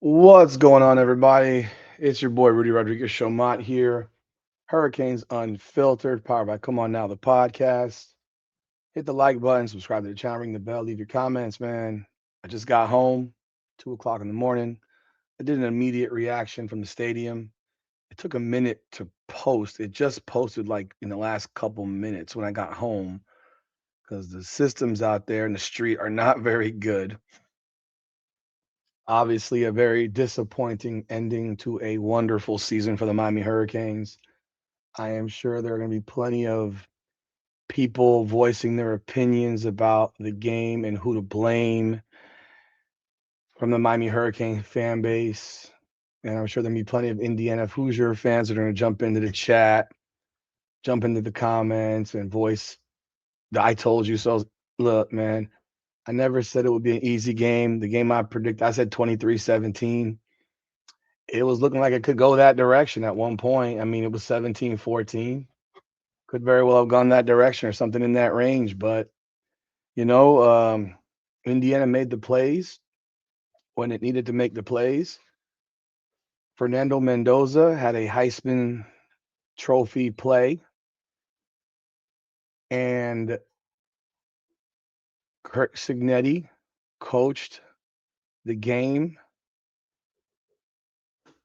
What's going on, everybody? It's your boy Rudy Rodriguez Showmont here. Hurricanes Unfiltered, powered by Come On Now, the podcast. Hit the like button, subscribe to the channel, ring the bell, leave your comments, man. I just got home, 2 o'clock in the morning. I did an immediate reaction from the stadium. It took a minute to post. It just posted like in the last couple minutes when I got home because the systems out there in the street are not very good. Obviously, a very disappointing ending to a wonderful season for the Miami Hurricanes. I am sure there are going to be plenty of people voicing their opinions about the game and who to blame from the Miami Hurricane fan base. And I'm sure there'll be plenty of Indiana Hoosier fans that are going to jump into the chat, jump into the comments, and voice the I told you so. Look, man, I never said it would be an easy game. The game I predict, I said 23-17. It was looking like it could go that direction at one point. I mean, it was 17-14. Could very well have gone that direction or something in that range. But, you know, Indiana made the plays when it needed to make the plays. Fernando Mendoza had a Heisman Trophy play, and Kirk Signetti coached the game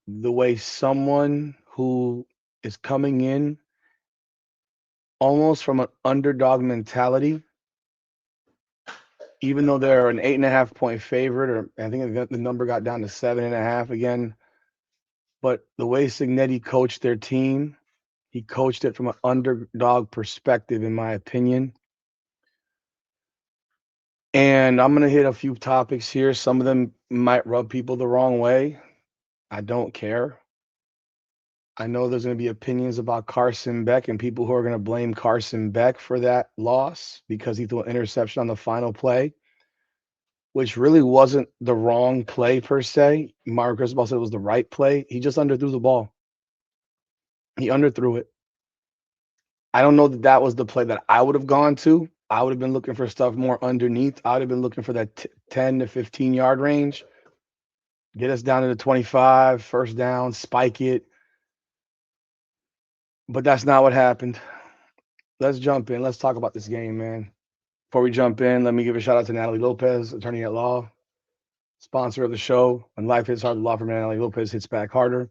the way someone who is coming in almost from an underdog mentality, even though they're an 8.5 point favorite, or I think the number got down to 7.5 again. But the way Signetti coached their team, he coached it from an underdog perspective, in my opinion. And I'm going to hit a few topics here. Some of them might rub people the wrong way. I don't care. I know there's going to be opinions about Carson Beck and people who are going to blame Carson Beck for that loss because he threw an interception on the final play, which really wasn't the wrong play per se. Mario Cristobal said it was the right play. He just underthrew the ball. He underthrew it. I don't know that that was the play that I would have gone to. I would have been looking for stuff more underneath. I would have been looking for that 10 to 15 yard range. Get us down to the 25, first down, spike it. But that's not what happened. Let's jump in. Let's talk about this game, man. Before we jump in, let me give a shout out to Natalie Lopez, attorney at law, sponsor of the show. When life hits hard, the law firm Natalie Lopez hits back harder.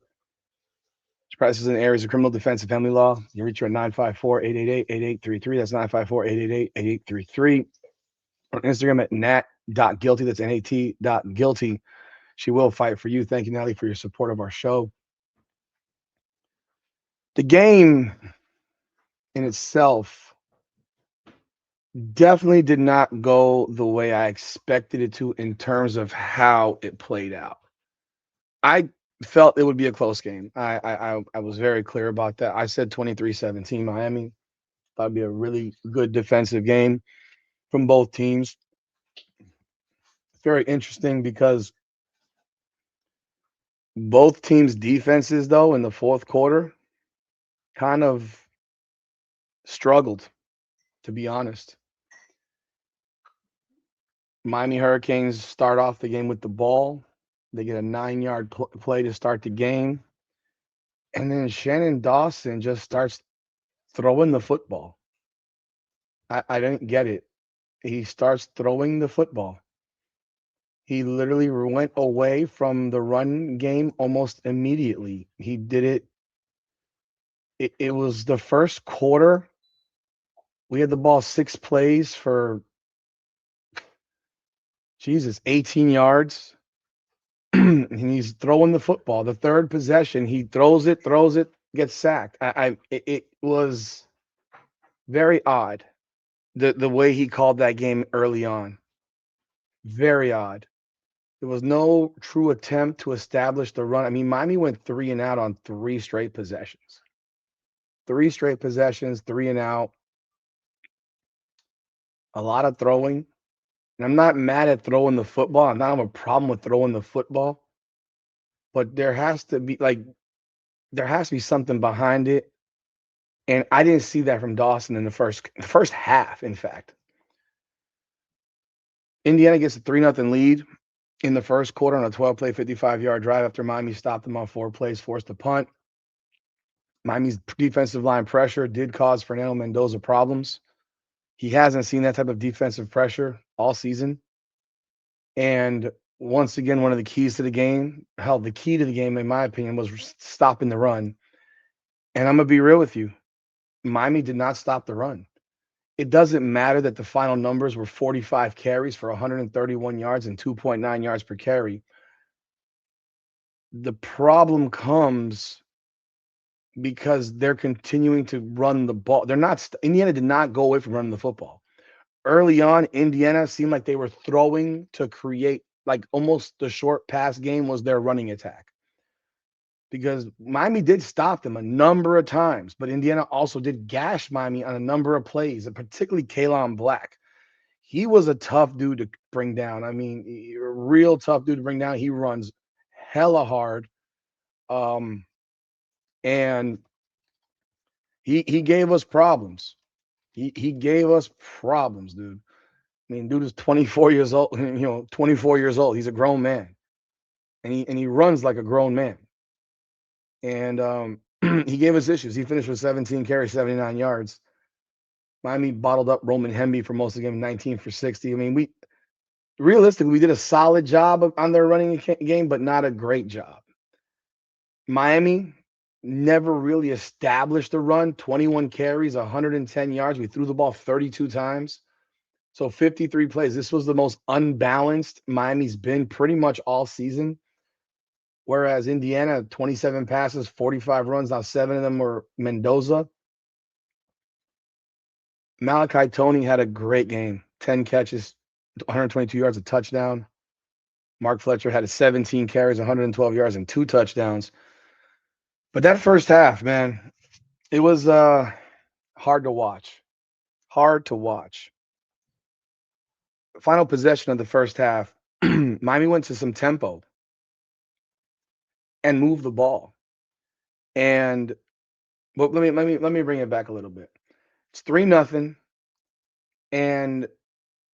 She practices in areas of criminal defense and family law. You can reach her at 954-888-8833. That's 954-888-8833. On Instagram at nat.guilty. That's nat.guilty. She will fight for you. Thank you, Natalie, for your support of our show. The game in itself definitely did not go the way I expected it to in terms of how it played out. I felt it would be a close game. I was very clear about that. I said 23-17 Miami. Thought it'd be a really good defensive game from both teams. Very interesting because both teams' defenses, though, in the fourth quarter kind of struggled, to be honest. Miami Hurricanes start off the game with the ball. They get a 9 yard play to start the game. And then Shannon Dawson just starts throwing the football. I didn't get it. He starts throwing the football. He literally went away from the run game almost immediately. He did it. It was the first quarter. We had the ball 6 plays for, Jesus, 18 yards. And he's throwing the football. The third possession, he throws it, gets sacked. It was very odd the way he called that game early on. Very odd. There was no true attempt to establish the run. I mean, Miami went 3 and out on 3 straight possessions. 3 straight possessions, 3 and out. A lot of throwing. And I'm not mad at throwing the football. I don't have a problem with throwing the football. But there has to be something behind it. And I didn't see that from Dawson in the first half, in fact. Indiana gets a 3-0 lead. in the first quarter on a 12-play, 55-yard drive after Miami stopped them on 4 plays, forced a punt. Miami's defensive line pressure did cause Fernando Mendoza problems. He hasn't seen that type of defensive pressure all season. And once again, one of the keys to the game, hell, the key to the game, in my opinion, was stopping the run. And I'm going to be real with you. Miami did not stop the run. It doesn't matter that the final numbers were 45 carries for 131 yards and 2.9 yards per carry. The problem comes because they're continuing to run the ball. They're not, Indiana did not go away from running the football. Early on, Indiana seemed like they were throwing to create, like almost the short pass game was their running attack. Because Miami did stop them a number of times, but Indiana also did gash Miami on a number of plays, and particularly Kalon Black. He was a tough dude to bring down. I mean, a real tough dude to bring down. He runs hella hard. And he gave us problems. He gave us problems, dude. I mean, dude is 24 years old, 24 years old. He's a grown man. And he runs like a grown man. And he gave us issues. He finished with 17 carries, 79 yards. Miami bottled up Roman Hemby for most of the game, 19 for 60. I mean, we did a solid job on their running game, but not a great job. Miami never really established a run. 21 carries, 110 yards. We threw the ball 32 times. So 53 plays. This was the most unbalanced Miami's been pretty much all season. Whereas Indiana, 27 passes, 45 runs. Now 7 of them were Mendoza. Malachi Toney had a great game. 10 catches, 122 yards, a touchdown. Mark Fletcher had 17 carries, 112 yards, and 2 touchdowns. But that first half, man, it was hard to watch. Hard to watch. Final possession of the first half, Miami went to some tempo and moved the ball. And but let me bring it back a little bit. It's 3-0, and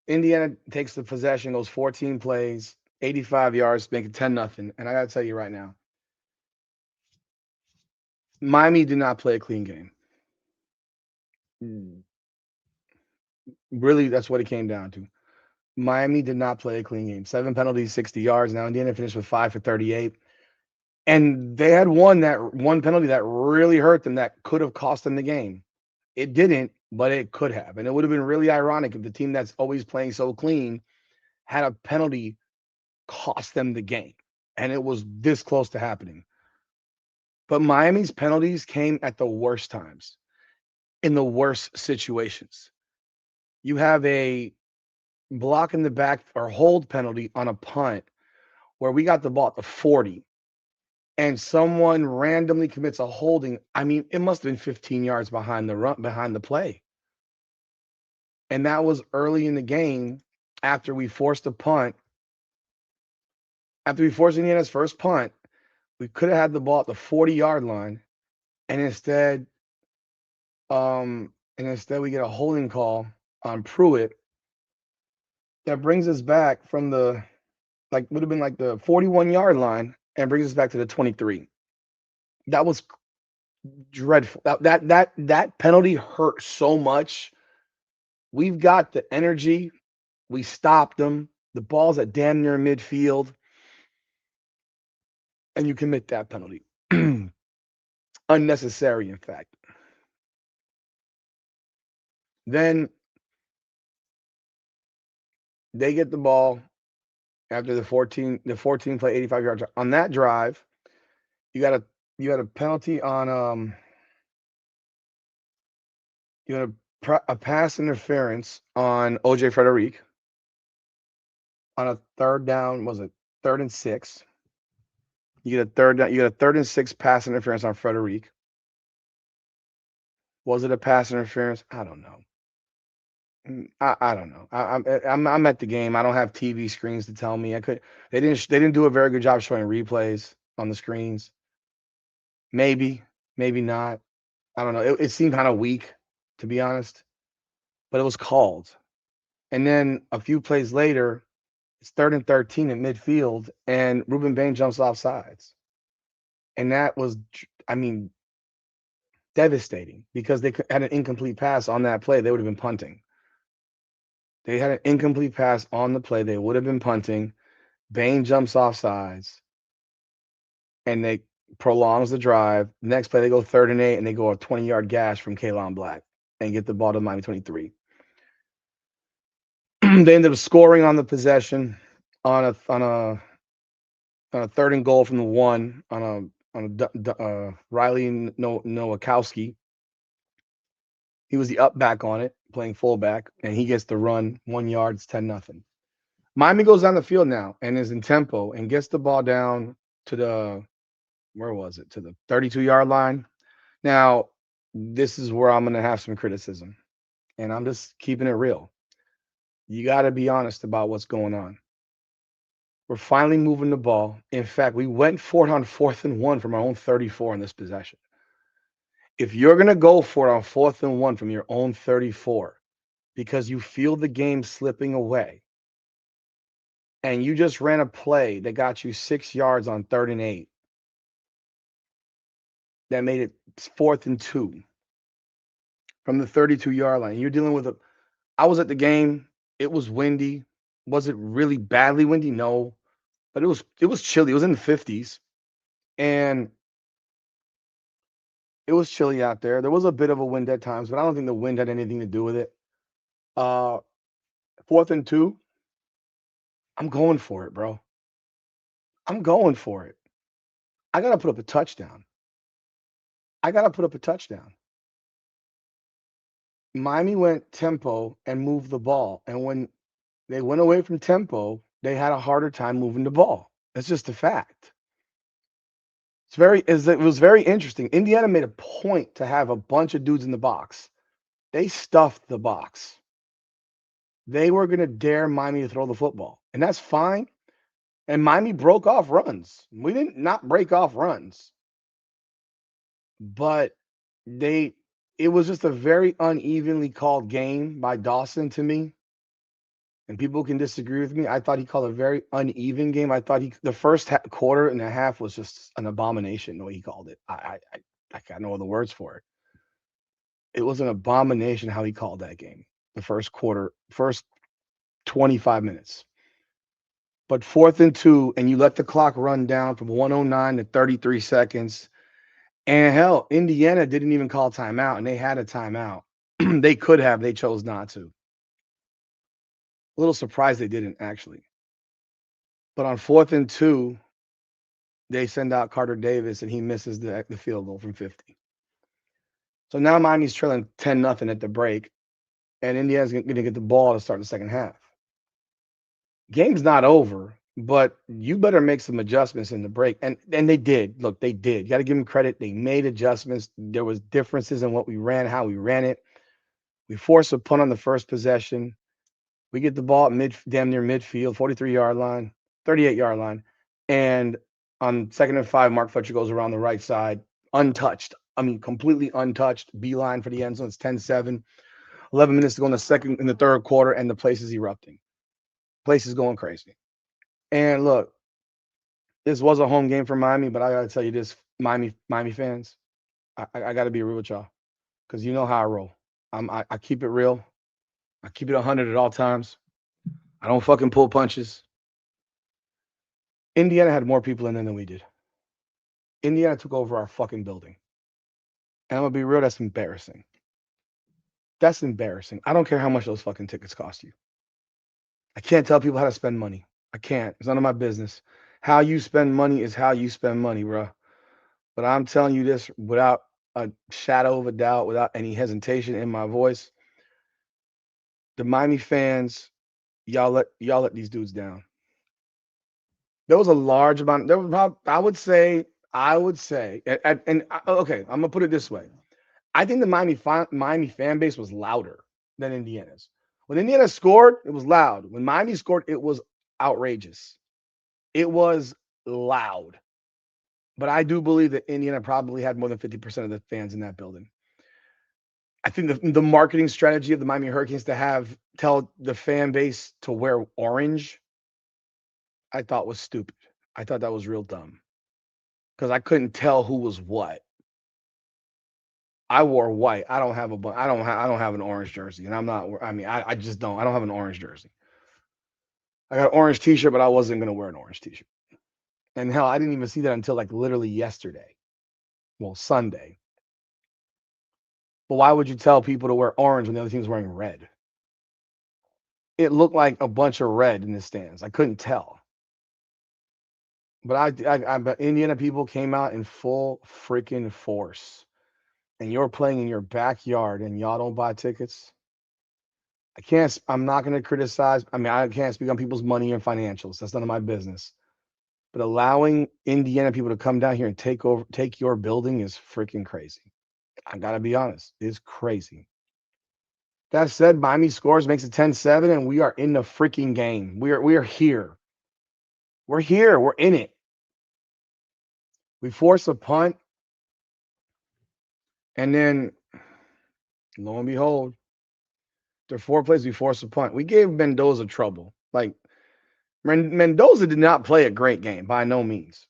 Indiana takes the possession, goes 14 plays, 85 yards, make it 10-0. And I gotta tell you right now, Miami did not play a clean game. Really, that's what it came down to. Miami did not play a clean game. 7 penalties, 60 yards. Now Indiana finished with 5 for 38. And they had one penalty that really hurt them that could have cost them the game. It didn't, but it could have. And it would have been really ironic if the team that's always playing so clean had a penalty cost them the game. And it was this close to happening. But Miami's penalties came at the worst times, in the worst situations. You have a block in the back or hold penalty on a punt where we got the ball at the 40 and someone randomly commits a holding. I mean, it must have been 15 yards behind the play. And that was early in the game after we forced a punt. After we forced Indiana's first punt, we could have had the ball at the 40-yard line. And instead we get a holding call on Pruitt that brings us back from the would have been like the 41-yard line and brings us back to the 23. That was dreadful. That penalty hurt so much. We've got the energy. We stopped them. The ball's at damn near midfield. And you commit that penalty. Unnecessary, in fact. Then they get the ball after the 14 play 85 yards. On that drive, you got a penalty on you had a pass interference on OJ Frederic on a third down. Was it 3rd and 6? You get a third down. You get a 3rd and 6 pass interference on Frederic. Was it a pass interference? I don't know. I don't know. I'm at the game. I don't have TV screens to tell me. They didn't do a very good job showing replays on the screens. Maybe not. I don't know. It seemed kind of weak, to be honest, but it was called. And then a few plays later, It's 3rd and 13 at midfield, and Ruben Bain jumps off sides. And that was, I mean, devastating because they had an incomplete pass on that play. They would have been punting. They had an incomplete pass on the play. They would have been punting. Bain jumps off sides, and they prolongs the drive. Next play, they go 3rd and 8, and they go a 20-yard gash from Kalon Black and get the ball to Miami 23. They ended up scoring on the possession on a 3rd and goal from the 1 on a Riley Nowakowski. He was the up back on it, playing fullback, and he gets the run 1 yard. It's 10-0. Miami goes down the field now and is in tempo and gets the ball down to the where was it? To the 32-yard line. Now, this is where I'm going to have some criticism, and I'm just keeping it real. You got to be honest about what's going on. We're finally moving the ball. In fact, we went for it on 4th and 1 from our own 34 in this possession. If you're going to go for it on 4th and 1 from your own 34 because you feel the game slipping away, and you just ran a play that got you 6 yards on 3rd and 8, that made it 4th and 2 from the 32-yard line. You're dealing with I was at the game. It was windy. Was it really badly windy? No, but it was chilly. It was in the 50s, and it was chilly out there. There was a bit of a wind at times, but I don't think the wind had anything to do with it. 4th and 2, I'm going for it, bro. I'm going for it. I gotta put up a touchdown. Miami went tempo and moved the ball, and when they went away from tempo, they had a harder time moving the ball. That's just a fact. It was very interesting. Indiana made a point to have a bunch of dudes in the box. They stuffed the box. They were going to dare Miami to throw the football, and that's fine. And Miami broke off runs. We didn't not break off runs, but it was just a very unevenly called game by Dawson to me. And people can disagree with me. I thought he called a very uneven game. I thought the first quarter and a half was just an abomination the way he called it. I got no other words for it. It was an abomination how he called that game. The first quarter, first 25 minutes. But 4th and 2, and you let the clock run down from 109 to 33 seconds. And hell, Indiana didn't even call timeout, and they had a timeout. They could have. They chose not to. A little surprised they didn't, actually. But on 4th and 2, they send out Carter Davis, and he misses the field goal from 50. So now Miami's trailing 10-0 at the break, and Indiana's going to get the ball to start the second half. Game's not over, but you better make some adjustments in the break. And they did. Look, they did. You got to give them credit. They made adjustments. There was differences in what we ran, how we ran it. We forced a punt on the first possession. We get the ball at damn near midfield, 43-yard line, 38-yard line. And on 2nd and 5, Mark Fletcher goes around the right side, untouched. I mean, completely untouched. Beeline for the end zone. It's 10-7. 11 minutes to go in the third quarter, and the place is erupting. Place is going crazy. And look, this was a home game for Miami, but I got to tell you this, Miami fans, I got to be real with y'all because you know how I roll. I keep it real. I keep it 100 at all times. I don't fucking pull punches. Indiana had more people in there than we did. Indiana took over our fucking building. And I'm going to be real, that's embarrassing. That's embarrassing. I don't care how much those fucking tickets cost you. I can't tell people how to spend money. I can't. It's none of my business. How you spend money is how you spend money, bro. But I'm telling you this without a shadow of a doubt, without any hesitation in my voice. The Miami fans, y'all let these dudes down. There was a large amount. There was about, I would say, okay, I'm gonna put it this way. I think the Miami fan base was louder than Indiana's. When Indiana scored, it was loud. When Miami scored, it was outrageous. It was loud. But I do believe that Indiana probably had more than 50% of the fans in that building. I think the marketing strategy of the Miami Hurricanes to tell the fan base to wear orange I thought was stupid. I thought that was real dumb because I couldn't tell who was what. I wore white. I don't have a I don't have an orange jersey, and I'm not. I mean, I just don't. I don't have an orange jersey. I got an orange T-shirt, but I wasn't gonna wear an orange T-shirt. And hell, I didn't even see that until like literally yesterday. Well, Sunday. But why would you tell people to wear orange when the other team's wearing red? It looked like a bunch of red in the stands. I couldn't tell. But but Indiana people came out in full freaking force, and you're playing in your backyard, and y'all don't buy tickets. I can't. I'm not going to criticize. I mean, I can't speak on people's money and financials. That's none of my business. But allowing Indiana people to come down here and take your building is freaking crazy. I gotta be honest, it's crazy. That said, Miami scores, makes it 10-7, and we are in the freaking game. We are here. We're here. We're in it. We force a punt, and then lo and behold, there are 4 plays we force a punt. We gave Mendoza trouble. Like Mendoza did not play a great game by no means.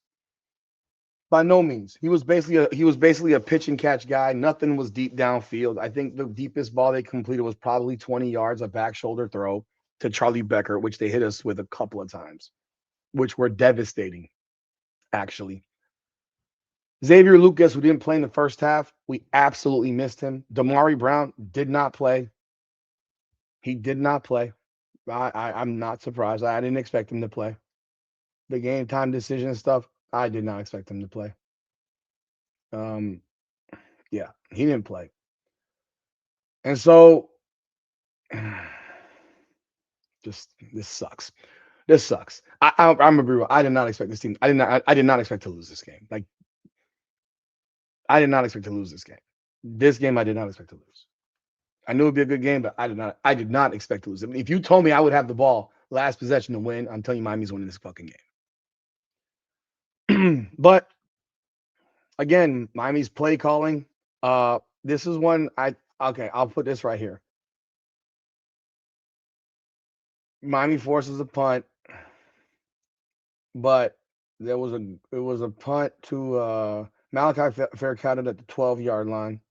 By no means. He was basically a pitch and catch guy. Nothing was deep downfield. I think the deepest ball they completed was probably 20 yards, a back shoulder throw to Charlie Becker, which they hit us with a couple of times, which were devastating, actually. Xavier Lucas, who didn't play in the first half, we absolutely missed him. Damari Brown did not play. He did not play. I'm not surprised. I didn't expect him to play. The game time decision and stuff, I did not expect him to play. Um, yeah, he didn't play. And so just this sucks. This sucks. I'm a real. I did not expect this team. I did not expect to lose this game. Like I did not expect to lose this game. This game I did not expect to lose. I knew it'd be a good game, but I did not expect to lose. I mean, if you told me I would have the ball last possession to win, I'm telling you Miami's winning this fucking game. But again, Miami's play calling. This is one okay, I'll put this right here. Miami forces a punt, but it was a punt to Malachi Fairclough at the 12-yard line,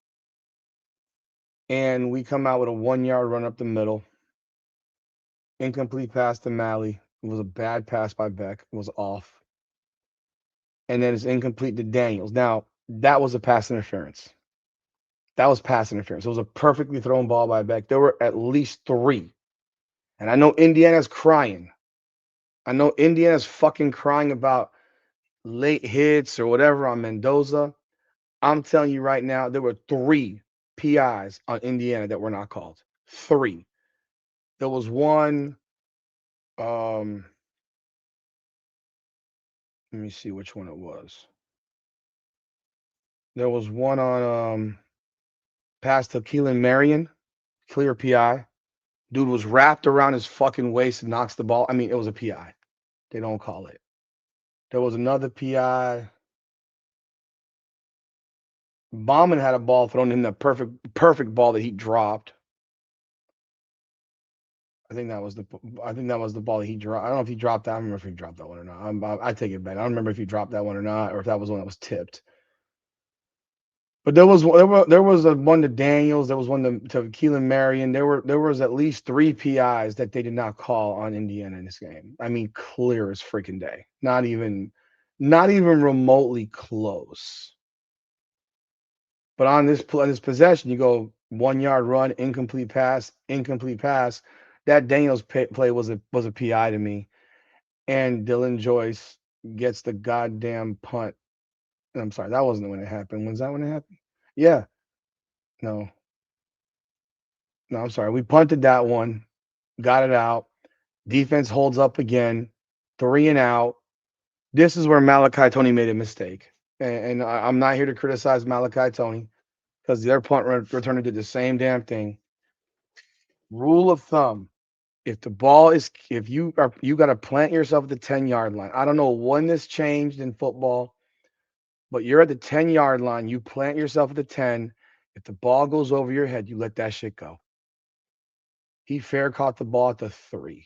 and we come out with a 1-yard run up the middle, incomplete pass to Malley. It was a bad pass by Beck. It was off, and then it's incomplete to Daniels. Now that was a pass interference. That was pass interference. It was a perfectly thrown ball by Beck. There were at least 3, and I know Indiana's crying. I know Indiana's fucking crying about late hits or whatever on Mendoza. I'm telling you right now, there were 3 PIs on Indiana that were not called. 3. There was one. Um, Let me see which one it was. There was one on pass to Keelan Marion, clear PI. Dude was wrapped around his fucking waist and knocks the ball. I mean, it was a PI. They don't call it. There was another PI. Bauman had a ball thrown in the perfect ball that he dropped. I think that was the ball that he dropped. I don't know if he dropped that. I don't remember if he dropped that one or not. I take it back. I don't remember if he dropped that one or not, or if that was one that was tipped. But there was a one to Daniels. There was one to Keelan Marion. There was at least 3 PIs that they did not call on Indiana in this game. I mean, clear as freaking day. Not even remotely close. But on this possession, you go 1-yard run, incomplete pass, incomplete pass. That Daniels play was a PI to me, and Dylan Joyce gets the goddamn punt. I'm sorry, that wasn't when it happened. Was that when it happened? Yeah, no, no, I'm sorry. We punted that one, got it out. Defense holds up again, 3 and out. This is where Malachi Tony made a mistake, and I'm not here to criticize Malachi Tony because their punt returner did the same damn thing. Rule of thumb: if you got to plant yourself at the 10-yard line. I don't know when this changed in football, but you're at the 10-yard line. You plant yourself at the 10. If the ball goes over your head, you let that shit go. He fair caught the ball at the 3.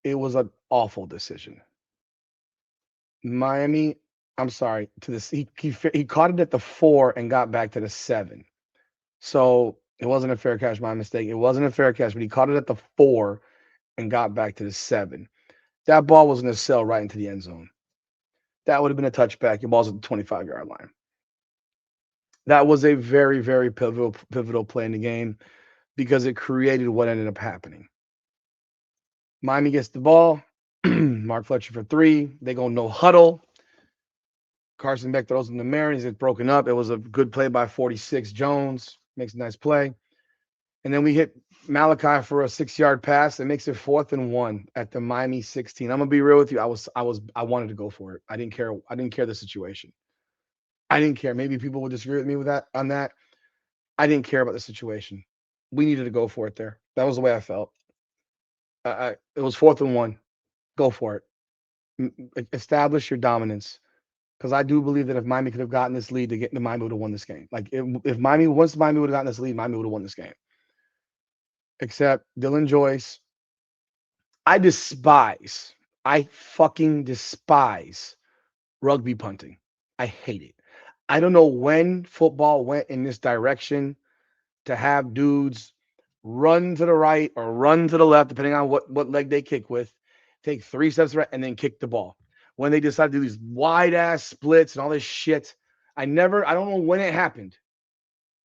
It was an awful decision. Miami, I'm sorry, to this he caught it at the 4 and got back to the 7. So it wasn't a fair catch, my mistake. It wasn't a fair catch, but he caught it at the 4 and got back to the 7. That ball was going to sail right into the end zone. That would have been a touchback. Your ball's at the 25-yard line. That was a very, very pivotal play in the game because it created what ended up happening. Miami gets the ball. Mark Fletcher for 3. They go no huddle. Carson Beck throws in the Mariners. It's broken up. It was a good play by 46 Jones. Makes a nice play. And then we hit Malachi for a 6-yard pass. It makes it 4th and 1 at the Miami 16. I'm gonna be real with you. I wanted to go for it. I didn't care. I didn't care the situation. I didn't care. Maybe people would disagree with me with that on that. I didn't care about the situation. We needed to go for it there. That was the way I felt. It was 4th and 1. Go for it. Establish your dominance. Because I do believe that if Miami could have gotten this lead to get into Miami would have won this game. Like if Miami once Miami would have gotten this lead, Miami would have won this game. Except Dylan Joyce. I fucking despise rugby punting. I hate it. I don't know when football went in this direction to have dudes run to the right or run to the left, depending on what leg they kick with, take 3 steps right, and then kick the ball. When they decide to do these wide ass splits and all this shit, I don't know when it happened,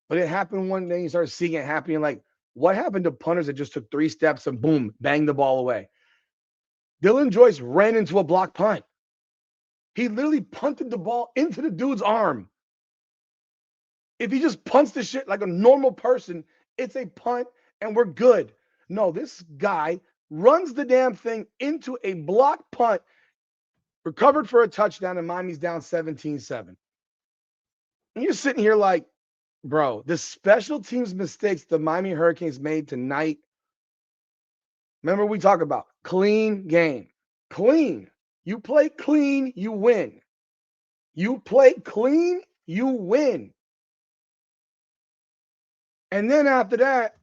but it happened one day. You started seeing it happening. Like, what happened to punters that just took 3 steps and boom, banged the ball away? Dylan Joyce ran into a block punt. He literally punted the ball into the dude's arm. If he just punts the shit like a normal person, it's a punt and we're good. No, this guy runs the damn thing into a block punt, recovered for a touchdown, and Miami's down 17-7. And you're sitting here like, bro, the special teams mistakes the Miami Hurricanes made tonight. Remember we talk about clean game. Clean. You play clean, you win. You play clean, you win. And then after that,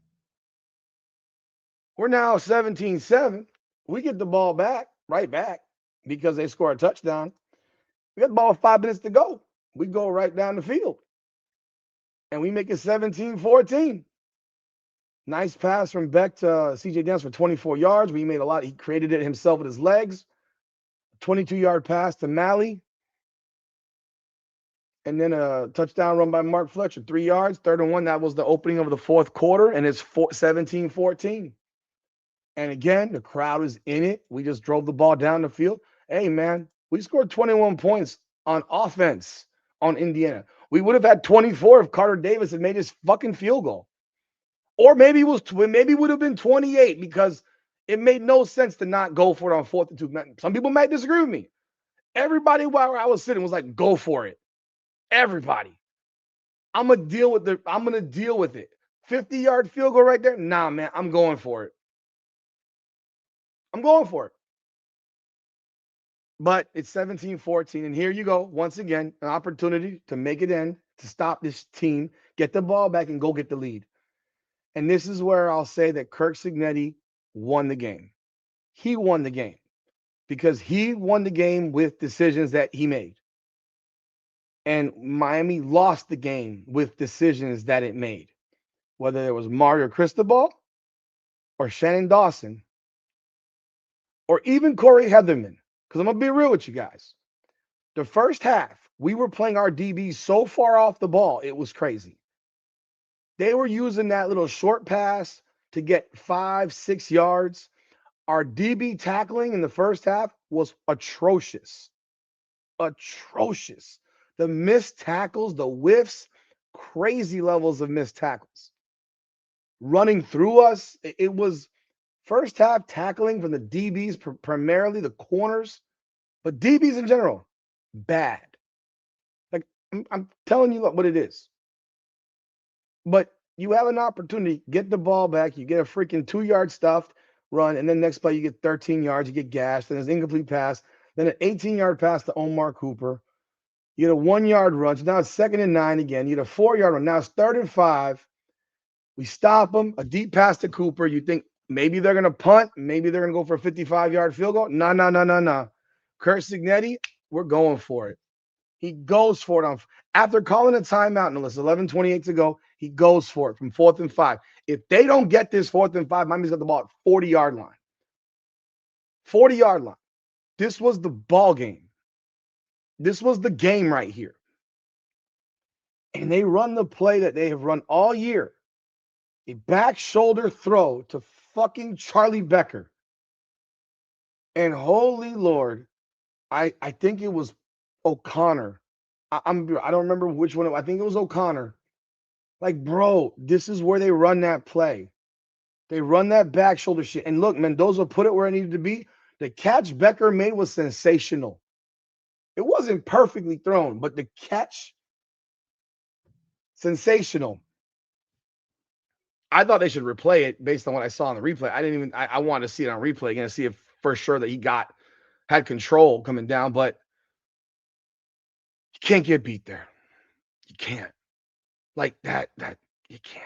we're now 17-7. We get the ball back, right back, because they score a touchdown. We got the ball with 5 minutes to go. We go right down the field. And we make it 17-14. Nice pass from Beck to CJ Dance for 24 yards. He made a lot. He created it himself with his legs. 22-yard pass to Malley. And then a touchdown run by Mark Fletcher, 3 yards, 3rd and 1. That was the opening of the 4th quarter, and it's 17-14. And again, the crowd is in it. We just drove the ball down the field. Hey, man, we scored 21 points on offense on Indiana. We would have had 24 if Carter Davis had made his fucking field goal. Or maybe it would have been 28 because it made no sense to not go for it on 4th and 2. Some people might disagree with me. Everybody while I was sitting was like, go for it. Everybody. I'm going to deal with it. 50-yard field goal right there? Nah, man, I'm going for it. I'm going for it. But it's 17-14, and here you go. Once again, an opportunity to make it end, to stop this team, get the ball back, and go get the lead. And this is where I'll say that Kirk Cignetti won the game. He won the game because he won the game with decisions that he made. And Miami lost the game with decisions that it made, whether it was Mario Cristobal or Shannon Dawson or even Corey Heatherman. Because I'm going to be real with you guys. The first half, we were playing our DBs so far off the ball, it was crazy. They were using that little short pass to get 5-6 yards. Our DB tackling in the first half was atrocious. Atrocious. The missed tackles, the whiffs, crazy levels of missed tackles. Running through us, it was first half tackling from the DBs, primarily the corners, but DBs in general, bad. Like, I'm telling you what it is. But you have an opportunity, get the ball back, you get a freaking 2-yard stuffed run, and then next play you get 13 yards, you get gashed, then there's an incomplete pass, then an 18-yard pass to Omar Cooper. You get a 1-yard run, so now it's 2nd and 9 again. You get a 4-yard run, now it's 3rd and 5. We stop them, a deep pass to Cooper. You think, Maybe they're going to punt. Maybe they're going to go for a 55-yard field goal. No, no, no, no, no. Kurt Signetti, we're going for it. He goes for it after calling a timeout, and it's 11:28 to go. He goes for it from 4th and 5. If they don't get this 4th and 5, Miami's got the ball at 40-yard line. 40-yard line. This was the ball game. This was the game right here. And they run the play that they have run all year. A back shoulder throw to fucking Charlie Becker. And holy Lord, I think it was O'Connor. I don't remember which one. I think it was O'Connor. Like, bro, this is where they run that play. They run that back shoulder shit. And look, Mendoza put it where it needed to be. The catch Becker made was sensational. It wasn't perfectly thrown, but the catch, sensational. I thought they should replay it based on what I saw on the replay. I wanted to see it on replay again to see if for sure that he had control coming down, but you can't get beat there. You can't. Like that you can't.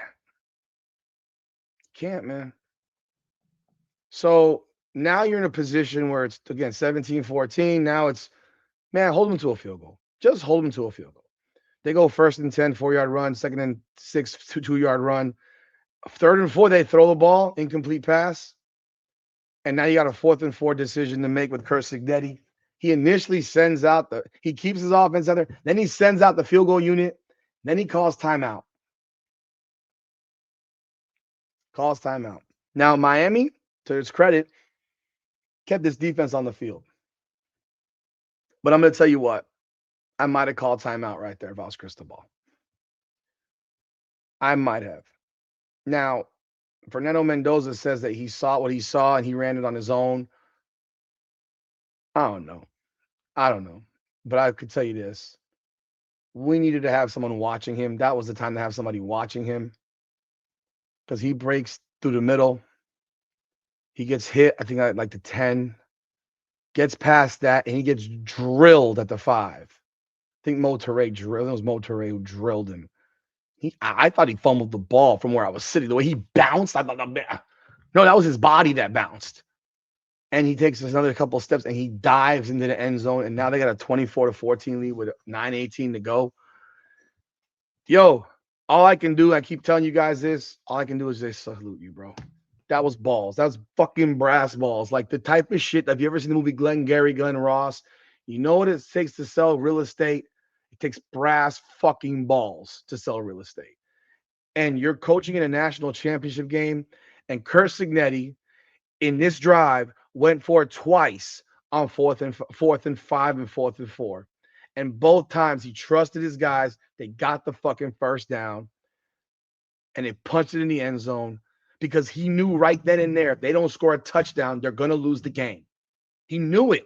You can't, man. So now you're in a position where it's, again, 17-14. Now it's, man, hold them to a field goal. Just hold them to a field goal. They go 1st and 10, 4-yard run, 2nd and 6, 2-yard run. 3rd and 4, they throw the ball, incomplete pass. And now you got a 4th and 4 decision to make with Kurt Signetti. He initially sends out he keeps his offense out there. Then he sends out the field goal unit. Then he calls timeout. Now, Miami, to its credit, kept this defense on the field. But I'm going to tell you what. I might have called timeout right there if I was Cristobal. I might have. Now, Fernando Mendoza says that he saw what he saw and he ran it on his own. I don't know. But I could tell you this. We needed to have someone watching him. That was the time to have somebody watching him. Because he breaks through the middle. He gets hit, I think, at like the 10. Gets past that, and he gets drilled at the 5. I think Mo Toure drilled. It was Mo Toure who drilled him. I thought he fumbled the ball from where I was sitting. The way he bounced, I thought, no, that was his body that bounced. And he takes another couple of steps, and he dives into the end zone. And now they got a 24-14 lead with 9:18 to go. Yo, all I can do, I keep telling you guys this, all I can do is just salute you, bro. That was balls. That was fucking brass balls. Like the type of shit. Have you ever seen the movie Glenn Ross? You know what it takes to sell real estate? It takes brass fucking balls to sell real estate. And you're coaching in a national championship game, and Kurt Signetti in this drive went for it twice on 4th and 5 and 4th and 4. And both times he trusted his guys. They got the fucking first down, and they punched it in the end zone because he knew right then and there, if they don't score a touchdown, they're going to lose the game. He knew it.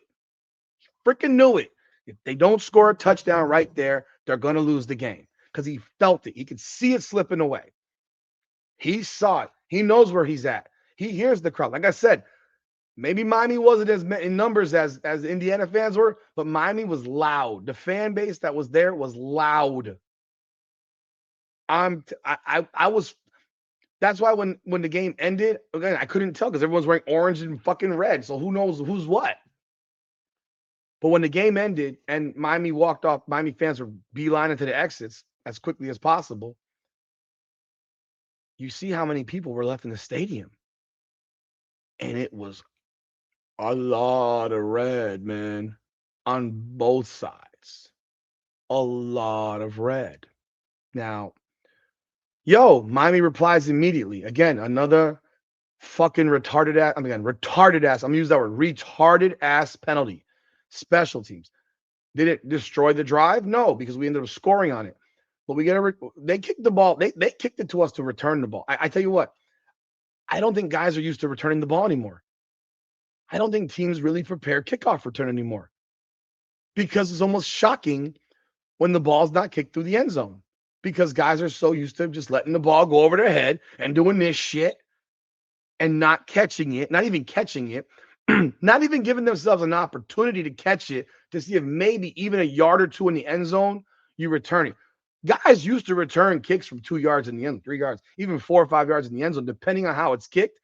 He freaking knew it. If they don't score a touchdown right there, they're going to lose the game because he felt it. He could see it slipping away. He saw it. He knows where he's at. He hears the crowd. Like I said, maybe Miami wasn't as in numbers as Indiana fans were, but Miami was loud. The fan base that was there was loud. I was. That's why when the game ended, again, I couldn't tell because everyone's wearing orange and fucking red. So who knows who's what? But when the game ended and Miami walked off, Miami fans were beelining to the exits as quickly as possible. You see how many people were left in the stadium. And it was a lot of red, man, on both sides. A lot of red. Now, Miami replies immediately. Again, another fucking retarded ass. I'm going to use that word. Retarded ass penalty. Special teams. Did it destroy the drive? No, because we ended up scoring on it. But they kicked the ball. They kicked it to us to return the ball. I tell you what, I don't think guys are used to returning the ball anymore. I don't think teams really prepare kickoff return anymore because it's almost shocking when the ball's not kicked through the end zone because guys are so used to just letting the ball go over their head and doing this shit and not catching it, not even catching it, not even giving themselves an opportunity to catch it to see if maybe even a yard or two in the end zone, you return it. Guys used to return kicks from 2 yards in the end, 3 yards, even 4 or 5 yards in the end zone, depending on how it's kicked.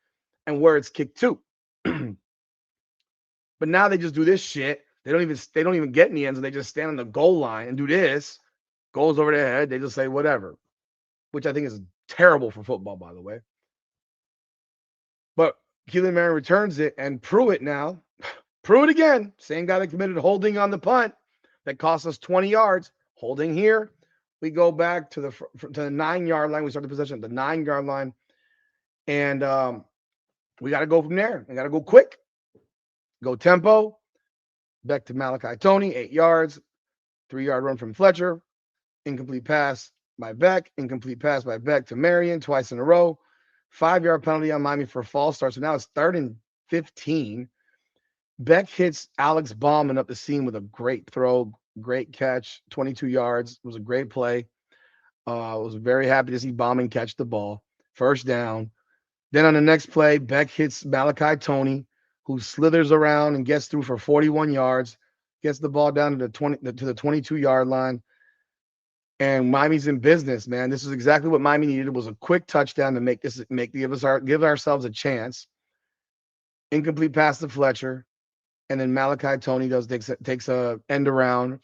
and where it's kicked to. But now they just do this shit. They don't even get in the end zone. They just stand on the goal line and do this. Goes over their head. They just say whatever, which I think is terrible for football, by the way. But Keelan Marion returns it, and Pruitt now, Pruitt again, same guy that committed holding on the punt that cost us 20 yards. Holding here, we go back to the 9-yard line. We start the possession at the 9-yard line, and we got to go from there. We got to go quick, go tempo. Back to Malachi Tony, 8 yards, 3-yard run from Fletcher, incomplete pass by Beck, incomplete pass by Beck to Marion twice in a row, 5-yard penalty on Miami for a false start. So now it's 3rd and 15. Beck hits Alex Bauman up the seam with a great throw, great catch, 22 yards. It was a great play. I was very happy to see Bauman catch the ball. First down. Then on the next play, Beck hits Malachi Tony, who slithers around and gets through for 41 yards, gets the ball down to the 22-yard line. And Miami's in business, man. This is exactly what Miami needed. It was a quick touchdown to give ourselves a chance. Incomplete pass to Fletcher, and then Malachi Tony takes a end around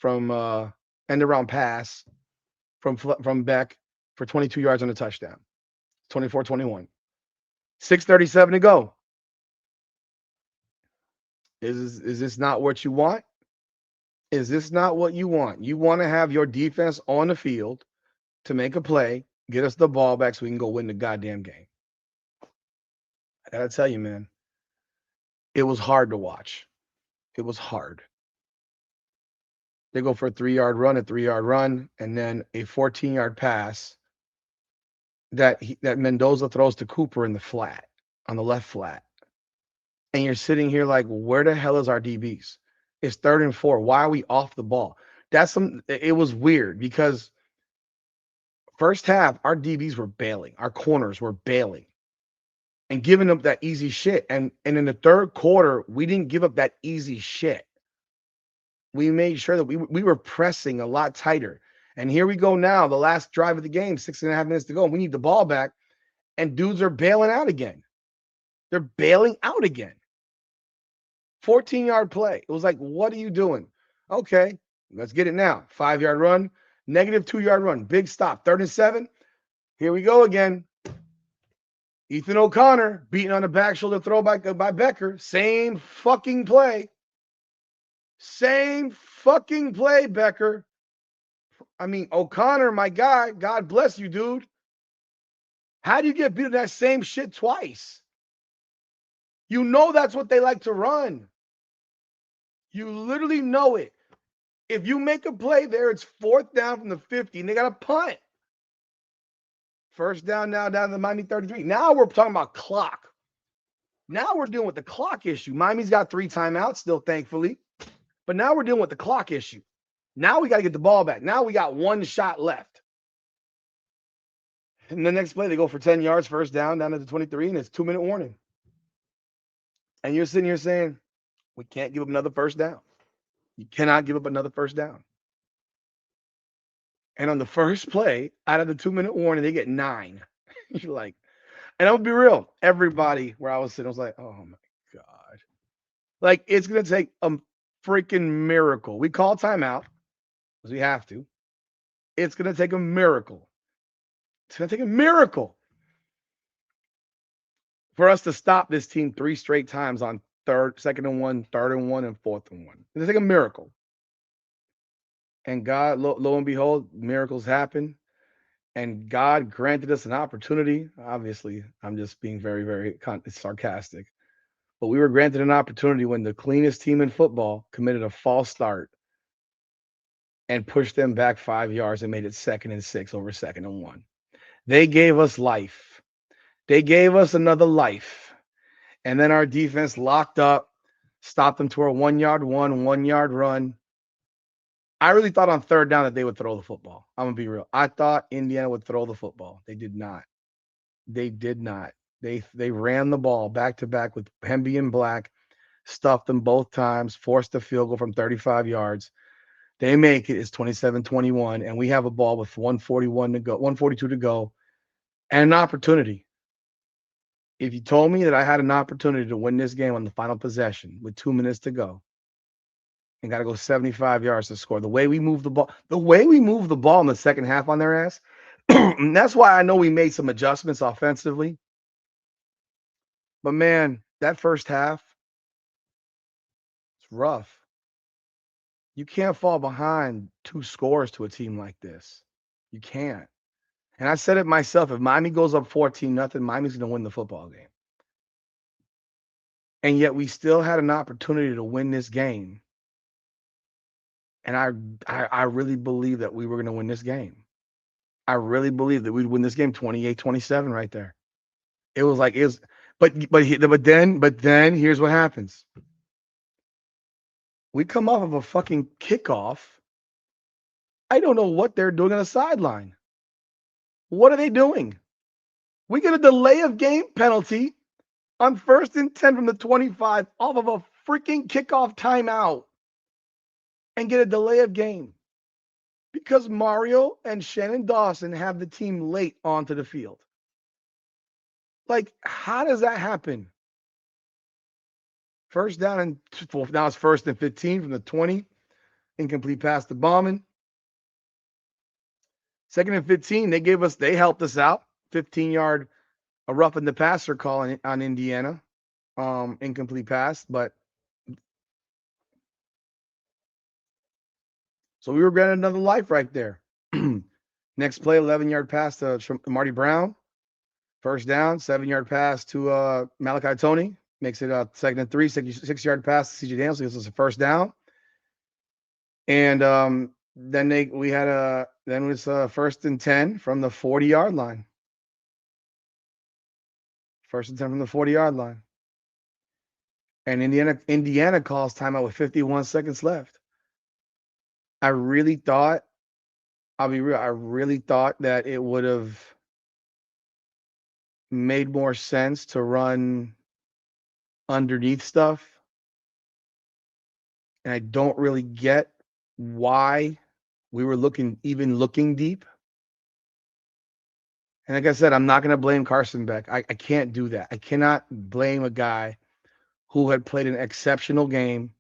pass from Beck for 22 yards on a touchdown. 24-21. 6:37 to go. Is this not what you want? Is this not what you want? You want to have your defense on the field to make a play, get us the ball back so we can go win the goddamn game. I gotta tell you, man, it was hard to watch. It was hard. They go for a 3-yard run, and then a 14-yard pass that Mendoza throws to Cooper in the flat, on the left flat. And you're sitting here like, where the hell is our DBs? It's 3rd and 4. Why are we off the ball? It was weird because first half, our DBs were bailing. Our corners were bailing and giving up that easy shit. And in the third quarter, we didn't give up that easy shit. We made sure that we were pressing a lot tighter. And here we go now, the last drive of the game, 6.5 minutes to go. We need the ball back, and dudes are bailing out again. They're bailing out again. 14-yard play. It was like, what are you doing? Okay, let's get it now. 5-yard run, negative 2-yard run, big stop, 3rd and 7. Here we go again. Ethan O'Connor beating on the back shoulder throw by Becker. Same fucking play. Same fucking play, Becker. I mean, O'Connor, my guy, God bless you, dude. How do you get beat on that same shit twice? You know that's what they like to run. You literally know it. If you make a play there, it's 4th down from the 50, and they got a punt. First down now down to the Miami 33. Now we're talking about clock. Now we're dealing with the clock issue. Miami's got 3 timeouts still, thankfully. But now we're dealing with the clock issue. Now we got to get the ball back. Now we got 1 shot left. And the next play, they go for 10 yards, first down to the 23, and it's 2-minute warning. And you're sitting here saying, we can't give up another first down. You cannot give up another first down. And on the first play, out of the 2-minute warning, they get 9. You're like, and I'm going to be real. Everybody where I was sitting, I was like, oh my God. Like, it's going to take a freaking miracle. We call timeout because we have to. It's going to take a miracle. It's going to take a miracle for us to stop this team 3 straight times on 2nd and 1, 3rd and 1, and 4th and 1. It's like a miracle. And God, lo and behold, miracles happen. And God granted us an opportunity. Obviously, I'm just being very, very sarcastic. But we were granted an opportunity when the cleanest team in football committed a false start and pushed them back 5 yards and made it 2nd and 6 over 2nd and 1. They gave us life. They gave us another life. And then our defense locked up, stopped them to a 1-yard run. I really thought on 3rd down that they would throw the football. I'm going to be real. I thought Indiana would throw the football. They did not. They did not. They ran the ball back-to-back with Hemby and Black, stuffed them both times, forced a field goal from 35 yards. They make it. It's 27-21, and we have a ball with 142 to go, and an opportunity. If you told me that I had an opportunity to win this game on the final possession with 2 minutes to go and got to go 75 yards to score, the way we moved the ball in the second half on their ass, and that's why I know we made some adjustments offensively. But man, that first half, it's rough. You can't fall behind 2 scores to a team like this. You can't. And I said it myself. If Miami goes up 14-0, Miami's going to win the football game. And yet we still had an opportunity to win this game. And I really believe that we were going to win this game. I really believe that we'd win this game 28-27 right there. It was like it was, but then here's what happens. We come off of a fucking kickoff. I don't know what they're doing on the sideline. What are they doing? We get a delay of game penalty on 1st and 10 from the 25 off of a freaking kickoff timeout and get a delay of game because Mario and Shannon Dawson have the team late onto the field. Like, how does that happen? First down and now it's 1st and 15 from the 20. Incomplete pass to Bauman. 2nd and 15, they helped us out. 15-yard, a rough in the passer call on Indiana. Incomplete pass, but so we were granted another life right there. Next play, 11-yard pass to Marty Brown. First down, 7-yard pass to Malachi Tony. Makes it 2nd and 3, 6-yard pass to CJ Daniels. Gives us a first down. And then it was 1st and 10 from the 40-yard line. 1st and 10 from the 40-yard line. And Indiana calls timeout with 51 seconds left. I really thought, I'll be real, I really thought that it would have made more sense to run underneath stuff. And I don't really get why we were looking deep. And like I said, I'm not going to blame Carson Beck. I can't do that. I cannot blame a guy who had played an exceptional game,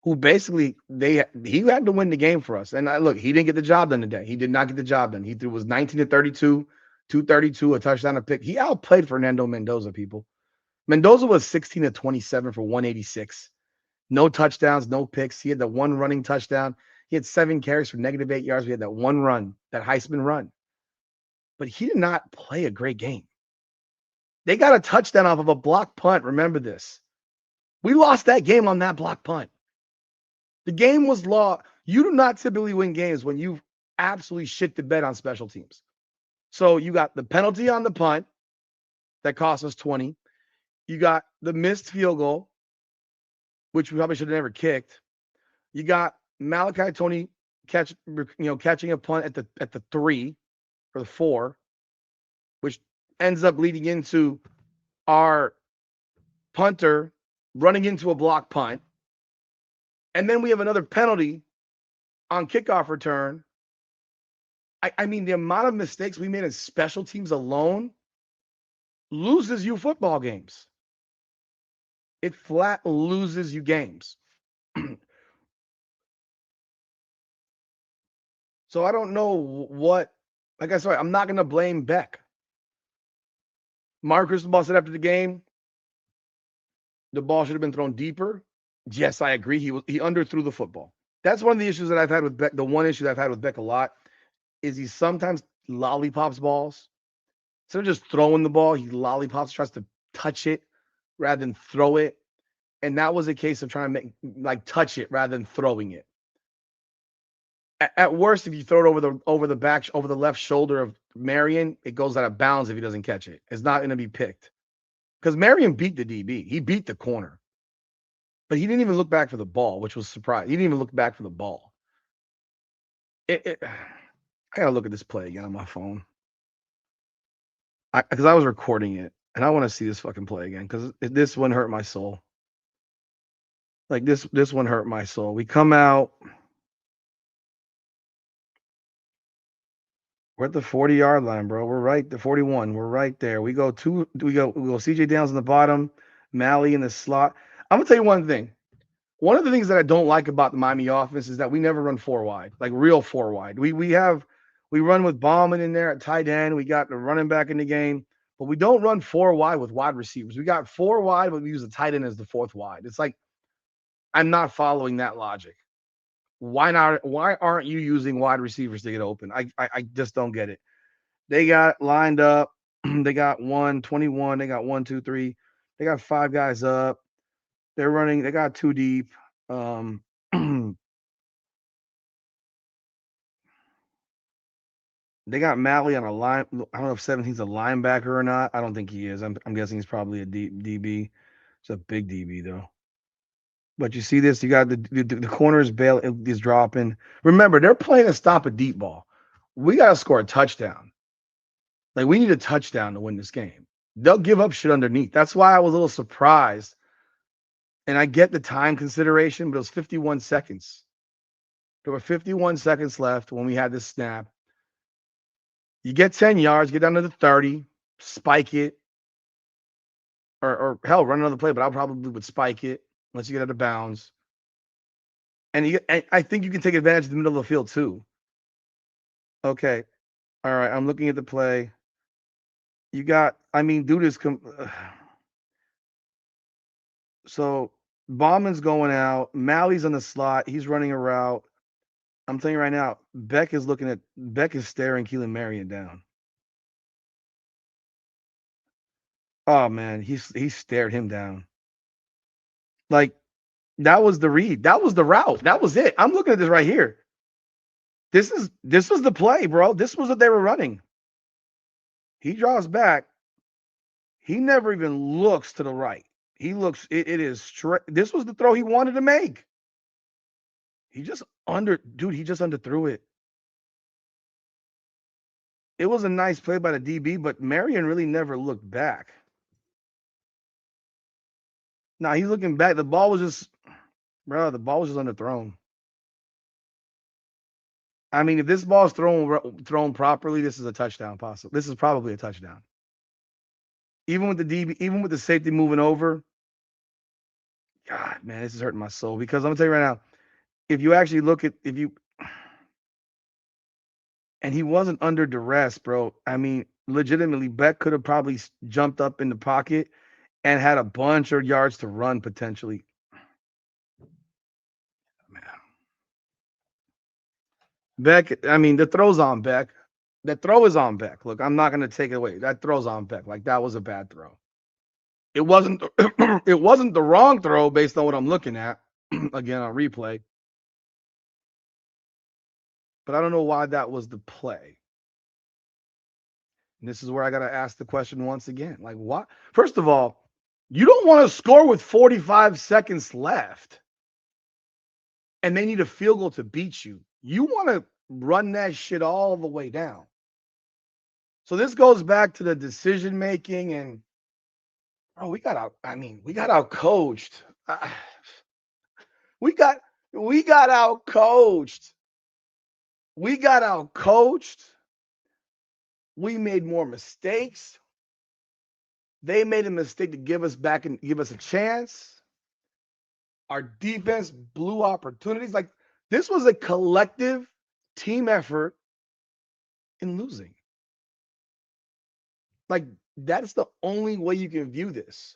who basically he had to win the game for us. And look, he didn't get the job done today. He did not get the job done. He was 19 to 32, 232, a touchdown, a pick. He outplayed Fernando Mendoza, people. Mendoza was 16 to 27 for 186. No touchdowns, no picks. He had the one running touchdown. He had 7 carries for -8 yards. We had that one run, that Heisman run. But he did not play a great game. They got a touchdown off of a block punt. Remember this. We lost that game on that block punt. The game was lost. You do not typically win games when you absolutely shit the bed on special teams. So you got the penalty on the punt that cost us 20. You got the missed field goal, which we probably should have never kicked. You got Malachi Tony catching a punt at the 3 or the 4, which ends up leading into our punter running into a block punt. And then we have another penalty on kickoff return. I mean, the amount of mistakes we made in special teams alone loses you football games. It flat loses you games. So I don't know what, like I said, I'm not going to blame Beck. Mark Cristobal said after the game, the ball should have been thrown deeper. Yes, I agree. He underthrew the football. That's one of the issues that I've had with Beck. The one issue that I've had with Beck a lot is he sometimes lollipops balls. Instead of just throwing the ball, he lollipops, tries to touch it rather than throw it. And that was a case of trying to touch it rather than throwing it. At worst, if you throw it over the left shoulder of Marion, it goes out of bounds if he doesn't catch it. It's not going to be picked. Because Marion beat the DB. He beat the corner. But he didn't even look back for the ball, which was surprising. He didn't even look back for the ball. I got to look at this play again on my phone. Because I was recording it, and I want to see this fucking play again, because this one hurt my soul. Like, this one hurt my soul. We come out. We're at the 40-yard line, bro. We're right, the 41. We're right there. We go CJ Downs in the bottom, Malley in the slot. I'm gonna tell you one thing. One of the things that I don't like about the Miami offense is that we never run four wide, like real four wide. We run with Ballman in there at tight end. We got the running back in the game, but we don't run four wide with wide receivers. We got four wide, but we use the tight end as the fourth wide. It's like I'm not following that logic. Why not? Why aren't you using wide receivers to get open? I just don't get it. They got lined up. They got 121. They got 1, 2, 3. They got five guys up. They're running. They got two deep. Um, they got Malley on a line. I don't know if 17's a linebacker or not. I don't think he is. I'm guessing he's probably a DB. It's a big DB though. But you see this, you got the corners bail is dropping. Remember, they're playing to stop a deep ball. We got to score a touchdown. Like we need a touchdown to win this game. They'll give up shit underneath. That's why I was a little surprised. And I get the time consideration, but it was 51 seconds. There were 51 seconds left when we had this snap. You get 10 yards, get down to the 30, spike it, or hell, run another play, but I probably would spike it unless you get out of bounds. And I think you can take advantage of the middle of the field too. Okay. All right. I'm looking at the play. You got, I mean, dude is so Bauman's going out. Malley's on the slot. He's running a route. I'm telling you right now, Beck is staring Keelan Marion down. Oh man, he stared him down. Like that was the read. That was the route. That was it. I'm looking at this right here. This was the play, bro. This was what they were running. He draws back. He never even looks to the right. He looks. It is straight. This was the throw he wanted to make. He just underthrew it. It was a nice play by the DB, but Marion really never looked back. Now he's looking back. The ball was just underthrown. I mean, if this ball's thrown properly, this is a touchdown possible. This is probably a touchdown. Even with the DB, even with the safety moving over, God, man, this is hurting my soul because I'm gonna tell you right now, if you actually look at and he wasn't under duress, bro. I mean, legitimately, Beck could have probably jumped up in the pocket and had a bunch of yards to run potentially. Man. Beck, I mean, the throw's on Beck. The throw is on Beck. Look, I'm not going to take it away. That throw's on Beck. Like that was a bad throw. It wasn't. It wasn't the wrong throw based on what I'm looking at. Again on replay, but I don't know why that was the play. And this is where I got to ask the question once again. Like, what? First of all, you don't want to score with 45 seconds left, and they need a field goal to beat you. You want to run that shit all the way down. So this goes back to the decision making and we got out. I mean, we got out coached. We got out coached. We got out coached. We made more mistakes. They made a mistake to give us back and give us a chance. Our defense blew opportunities. Like this was a collective team effort in losing. Like that's the only way you can view this.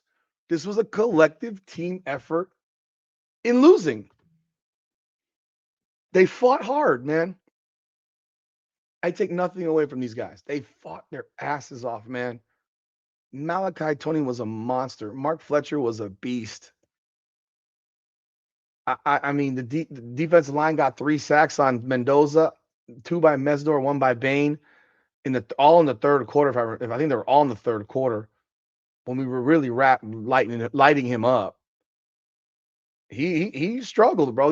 This was a collective team effort in losing. They fought hard, man. I take nothing away from these guys. They fought their asses off, man. Malachi Tony was a monster. Mark Fletcher was a beast. I mean, the defensive line got 3 sacks on Mendoza, 2 by Mesdor, 1 by Bain, all in the third quarter. If I think they were all in the third quarter when we were really lighting him up. He struggled, bro.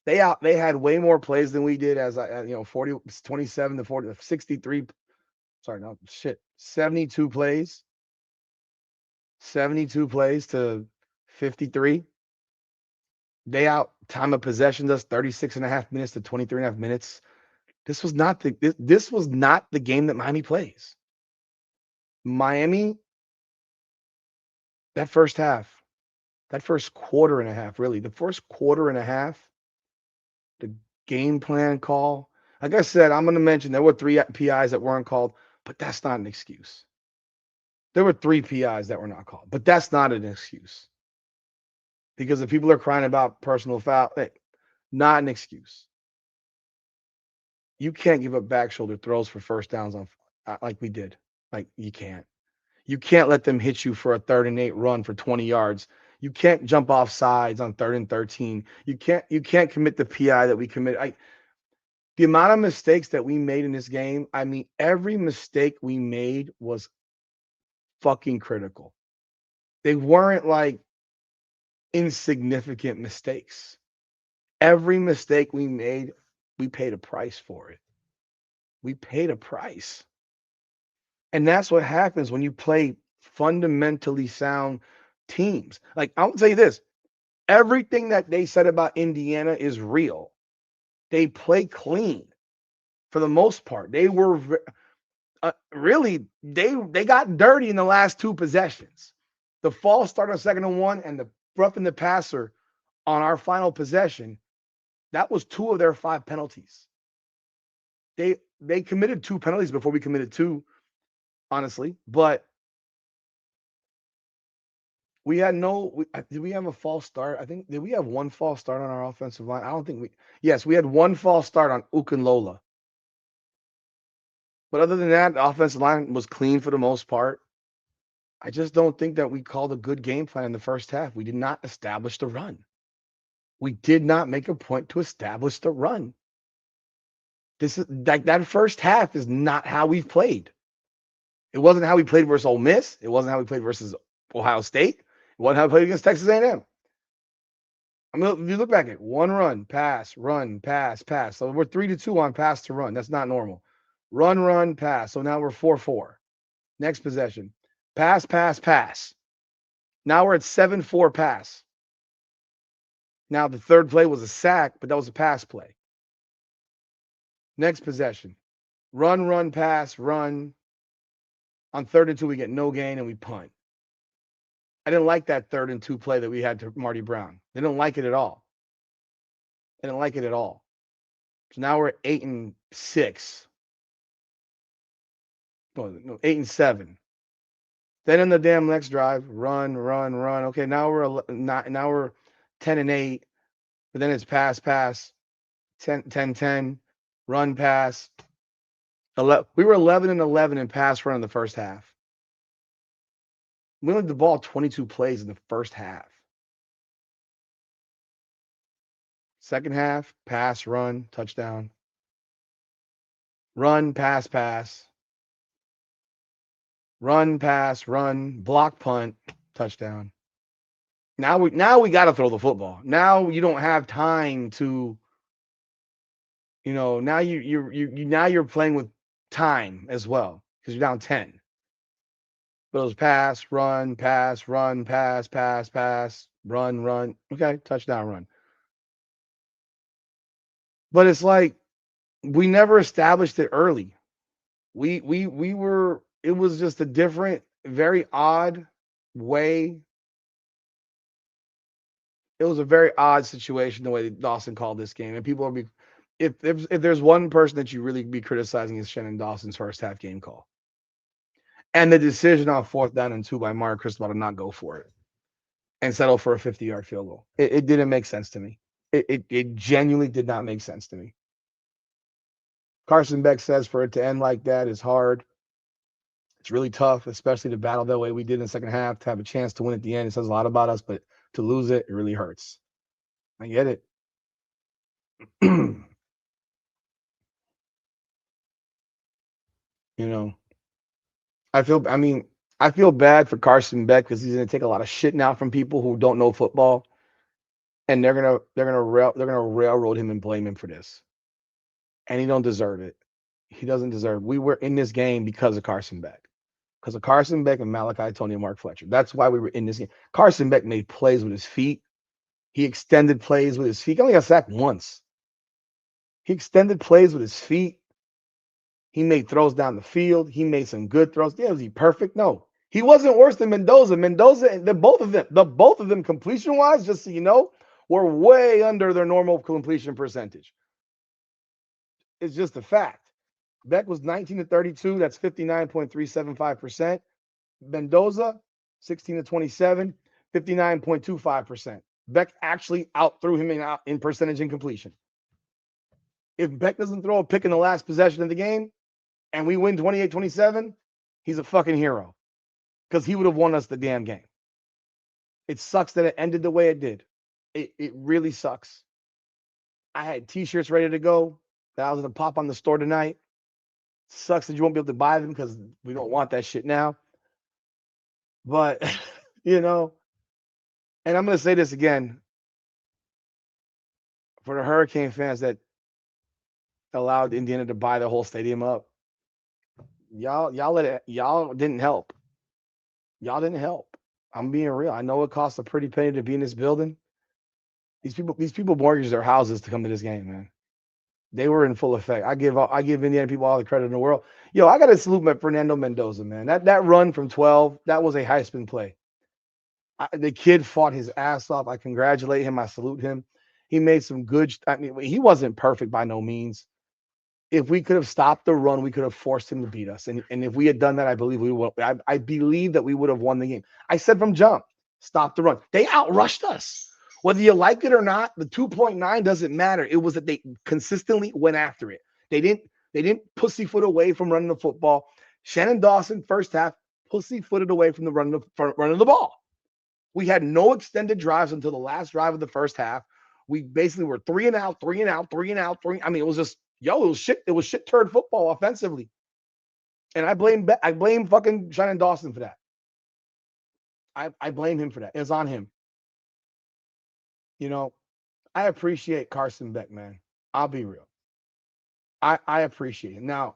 They had way more plays than we did 40, 27 to 40, 63. Sorry, no shit. 72 plays. 72 plays to 53. They out time of possession us 36 and a half minutes to 23 and a half minutes. This was not the game that Miami plays. Miami, that first half, that first quarter and a half, really, the first quarter and a half, the game plan call. Like I said, I'm going to mention there were 3 PIs that weren't called, but that's not an excuse. There were 3 PIs that were not called, but that's not an excuse. Because if people are crying about personal foul, hey, not an excuse. You can't give up back shoulder throws for first downs on like we did. Like you can't. You can't let them hit you for a 3rd and 8 run for 20 yards. You can't jump off sides on 3rd and 13. You can't commit the PI that we commit. The amount of mistakes that we made in this game, I mean, every mistake we made was fucking critical. They weren't like insignificant mistakes. Every mistake we made, we paid a price for it. We paid a price. And that's what happens when you play fundamentally sound teams. Like, I'll tell you this, everything that they said about Indiana is real. They play clean for the most part. They were really, they got dirty in the last 2 possessions. The false start on 2nd and 1 and the roughing the passer on our final possession, that was 2 of their 5 penalties. They committed 2 penalties before we committed 2, honestly, but we had did we have a false start? I think, did we have 1 false start on our offensive line? I don't think yes, we had 1 false start on Ukunlola. But other than that, the offensive line was clean for the most part. I just don't think that we called a good game plan in the first half. We did not establish the run. We did not make a point to establish the run. This is like that first half is not how we've played. It wasn't how we played versus Ole Miss. It wasn't how we played versus Ohio State. It wasn't how we played against Texas A&M. I mean, if you look back at 1 run, pass, run, pass, pass. So we're 3-2 on pass to run. That's not normal. Run, pass. So now we're 4-4. Next possession. Pass, pass, pass. Now we're at 7-4 pass. Now the 3rd play was a sack, but that was a pass play. Next possession. Run, pass, run. On 3rd and 2, we get no gain and we punt. I didn't like that 3rd and 2 play that we had to Marty Brown. They didn't like it at all. They didn't like it at all. So now we're at 8-6. No, 8-7. Then in the damn next drive, run. Okay, now we're 10-8. But then it's pass, 10-10, run, pass. We were 11-11 in pass run in the first half. We only the ball 22 plays in the first half. Second half, pass, run, touchdown. Run, pass. Run, pass, run, block, punt, touchdown. Now we got to throw the football. Now you don't have time to, now you're playing with time as well because you're down 10. But it was pass, run, pass, run. Okay, touchdown, run. But it's like we never established it early. We were. It was just a different, very odd way. It was a very odd situation the way Dawson called this game, and people are if there's one person that you really be criticizing is Shannon Dawson's first half game call, and the decision on 4th down and 2 by Mario Cristobal to not go for it and settle for a 50-yard field goal. It didn't make sense to me. It genuinely did not make sense to me. Carson Beck says for it to end like that is hard. It's really tough, especially to battle that way we did in the second half, to have a chance to win at the end. It says a lot about us, but to lose it, it really hurts. I get it. I feel bad for Carson Beck because he's going to take a lot of shit now from people who don't know football, and they're gonna railroad him and blame him for this, and he don't deserve it. He doesn't deserve. We were in this game because of Carson Beck. Because of Carson Beck and Malachi Tony and Mark Fletcher. That's why we were in this game. Carson Beck made plays with his feet. He extended plays with his feet. He only got sacked once. He extended plays with his feet. He made throws down the field. He made some good throws. Yeah, was he perfect? No. He wasn't worse than Mendoza. Mendoza, both of them completion wise, just so you know, were way under their normal completion percentage. It's just a fact. Beck was 19 to 32. That's 59.375%. Mendoza, 16 to 27, 59.25%. Beck actually outthrew him in percentage and completion. If Beck doesn't throw a pick in the last possession of the game and we win 28-27, he's a fucking hero because he would have won us the damn game. It sucks that it ended the way it did. It really sucks. I had T-shirts ready to go that I was going to pop on the store tonight. Sucks that you won't be able to buy them because we don't want that shit now. But, you know, and I'm going to say this again for the Hurricane fans that allowed Indiana to buy the whole stadium up. Y'all didn't help. Y'all didn't help. I'm being real. I know it costs a pretty penny to be in this building. These people mortgaged their houses to come to this game, man. They were in full effect. I give Indiana people all the credit in the world. Yo, I got to salute Fernando Mendoza, man. That run from 12, that was a Heisman play. The kid fought his ass off. I congratulate him. I salute him. He made some good. I mean, he wasn't perfect by no means. If we could have stopped the run, we could have forced him to beat us. And if we had done that, I believe we would. I believe that we would have won the game. I said from jump, stop the run. They outrushed us. Whether you like it or not, the 2.9 doesn't matter. It was that they consistently went after it. They didn't pussyfoot away from running the football. Shannon Dawson, first half, pussyfooted away from the run of the ball. We had no extended drives until the last drive of the first half. We basically were 3 and out, 3 and out, 3 and out, 3. I mean, it was just it was shit. It was shit turd football offensively. And I blame fucking Shannon Dawson for that. I blame him for that. It's on him. You know, I appreciate Carson Beck, man. I'll be real. I appreciate it. Now,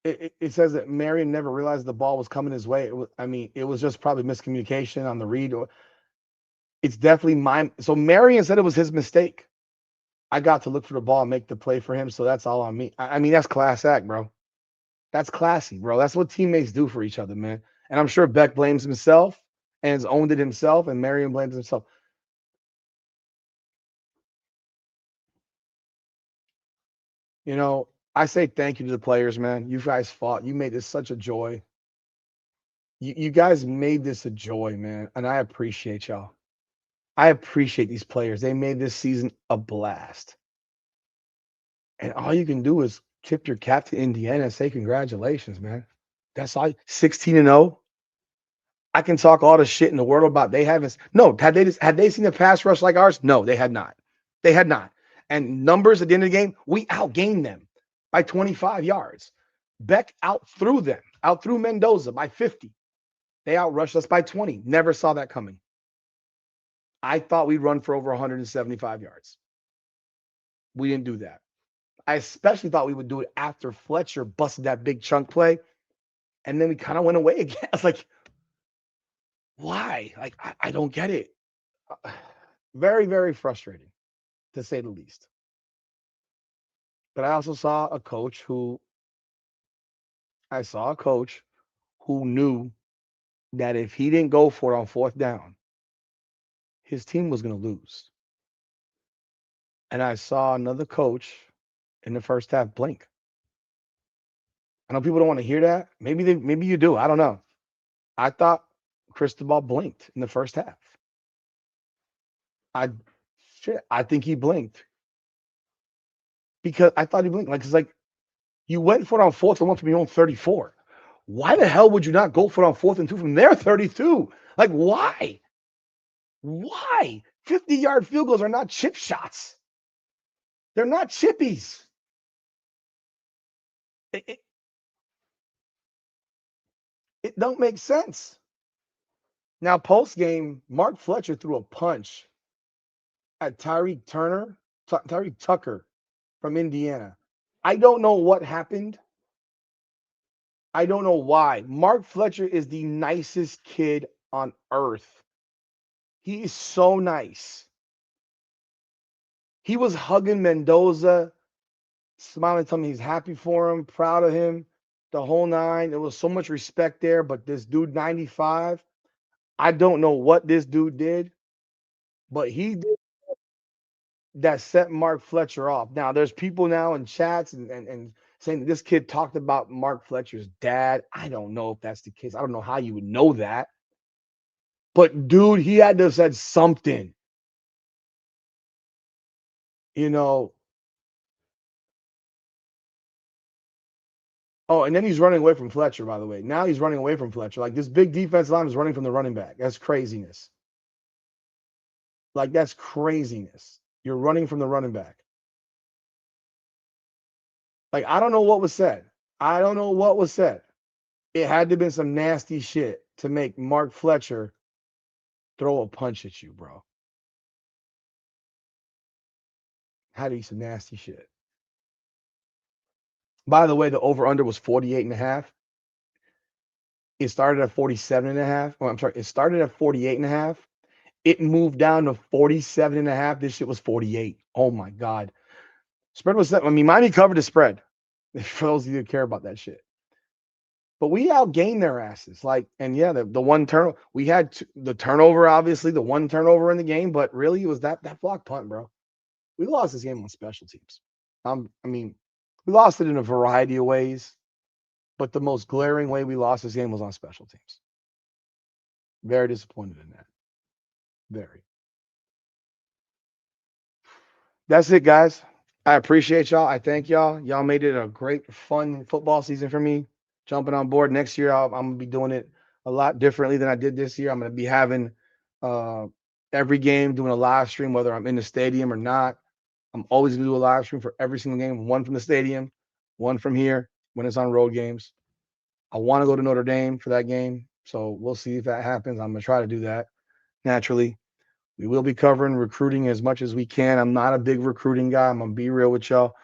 it says that Marion never realized the ball was coming his way. It was just probably miscommunication on the read. It's definitely mine. So Marion said it was his mistake. I got to look for the ball and make the play for him, so that's all on me. I mean, that's class act, bro. That's classy, bro. That's what teammates do for each other, man. And I'm sure Beck blames himself and has owned it himself, and Marion blames himself. You know, I say thank you to the players, man. You guys fought. You made this such a joy. You guys made this a joy, man. And I appreciate y'all. I appreciate these players. They made this season a blast. And all you can do is tip your cap to Indiana and say congratulations, man. That's all. 16 and 0. I can talk all the shit in the world about they haven't. No, had they seen a pass rush like ours? No, they had not. They had not. And numbers at the end of the game, we outgained them by 25 yards. Beck outthrew Mendoza by 50. They outrushed us by 20. Never saw that coming. I thought we'd run for over 175 yards. We didn't do that. I especially thought we would do it after Fletcher busted that big chunk play. And then we kind of went away again. I was like, why? Like, I don't get it. Very, very frustrating, to say the least. But I also saw a coach who knew that if he didn't go for it on fourth down, his team was going to lose. And I saw another coach in the first half blink. I know people don't want to hear that. Maybe you do. I don't know. I thought Cristobal blinked in the first half. I think he blinked because I thought he blinked. Like, it's like you went for it on fourth and one from your own 34. Why the hell would you not go for it on fourth and two from their 32? Like, why? Why? 50-yard field goals are not chip shots. They're not chippies. It don't make sense. Now, post game, Mark Fletcher threw a punch at Tyreek Tucker from Indiana. I don't know what happened. I don't know why. Mark Fletcher is the nicest kid on earth. He is so nice. He was hugging Mendoza, smiling, telling me he's happy for him, proud of him, the whole nine. There was so much respect there. But this dude, 95, I don't know what this dude did, but he did that set Mark Fletcher off. Now, there's people now in chats and saying that this kid talked about Mark Fletcher's dad. I don't know if that's the case. I don't know how you would know that. But dude, he had to have said something. You know, oh, and then he's running away from Fletcher, by the way. Now he's running away from Fletcher. Like this big defense line is running from the running back. That's craziness. Like that's craziness. You're running from the running back. Like I don't know what was said. I don't know what was said. It had to have been some nasty shit to make Mark Fletcher throw a punch at you, bro. Had to be some nasty shit. By the way, the over-under was 48 and a half. It started at 47 and a half. Oh, I'm sorry. It started at 48 and a half. It moved down to 47 and a half. This shit was 48. Oh my God. Spread was, I mean, Miami covered the spread. For those of you who care about that shit. But we outgained their asses. Like, and yeah, the one turn we had the turnover, obviously, the one turnover in the game, but really it was that block punt, bro. We lost this game on special teams. I mean, we lost it in a variety of ways, but the most glaring way we lost this game was on special teams. Very disappointed in that. Very. That's it, guys. I appreciate y'all. I thank y'all. Y'all made it a great, fun football season for me. Jumping on board next year, I'm gonna be doing it a lot differently than I did this year. I'm gonna be having uh, every game doing a live stream, whether I'm in the stadium or not. I'm always gonna do a live stream for every single game. One from the stadium, one from here when it's on road games. I want to go to Notre Dame for that game, so we'll see if that happens. I'm gonna try to do that naturally. We will be covering recruiting as much as we can. I'm not a big recruiting guy. I'm gonna be real with y'all.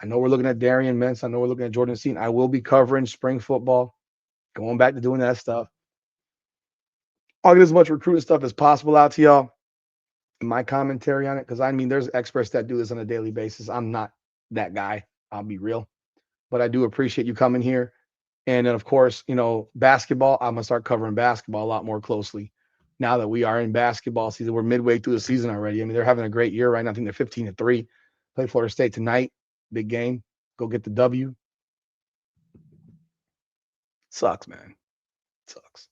I know we're looking at Darian Mintz. I know we're looking at Jordan Seaton. I will be covering spring football, going back to doing that stuff. I'll get as much recruiting stuff as possible out to y'all in my commentary on it, because I mean, there's experts that do this on a daily basis. I'm not that guy. I'll be real, but I do appreciate you coming here. And then, of course, basketball. I'm gonna start covering basketball a lot more closely now that we are in basketball season. We're midway through the season already. I mean, they're having a great year right now. I think they're 15-3. Play Florida State tonight. Big game. Go get the W. Sucks, man. Sucks.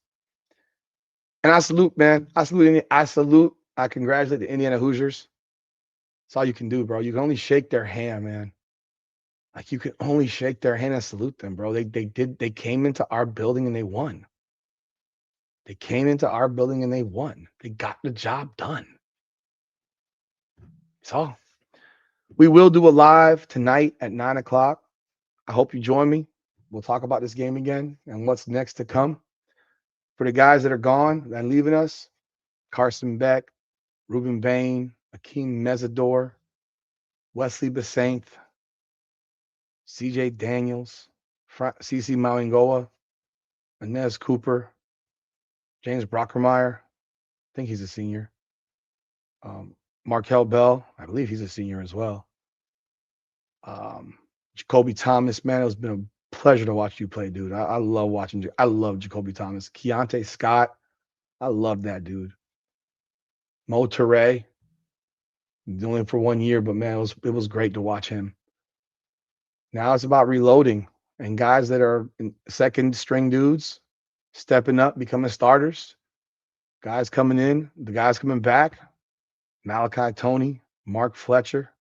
And I salute, man. I congratulate the Indiana Hoosiers. That's all you can do, bro. You can only shake their hand, man. Like you can only shake their hand and salute them, bro. They came into our building and they won. They came into our building and they won. They got the job done. So we will do a live tonight at 9:00. I hope you join me. We'll talk about this game again and what's next to come. For the guys that are gone and leaving us, Carson Beck, Ruben Bain, Akeem Mesidor, Wesley Besaint, CJ Daniels, CC Mauingoa, Inez Cooper, James Brockermeyer. I think he's a senior. Markel Bell, I believe he's a senior as well. Jacoby Thomas, man, it's been a pleasure to watch you play, dude. I love watching you. I love Jacoby Thomas. Keontae Scott, I love that dude. Mo Toure, only for 1 year, but man, it was great to watch him. Now it's about reloading and guys that are second string dudes stepping up, becoming starters. Guys coming in, the guys coming back. Malachi Tony, Mark Fletcher.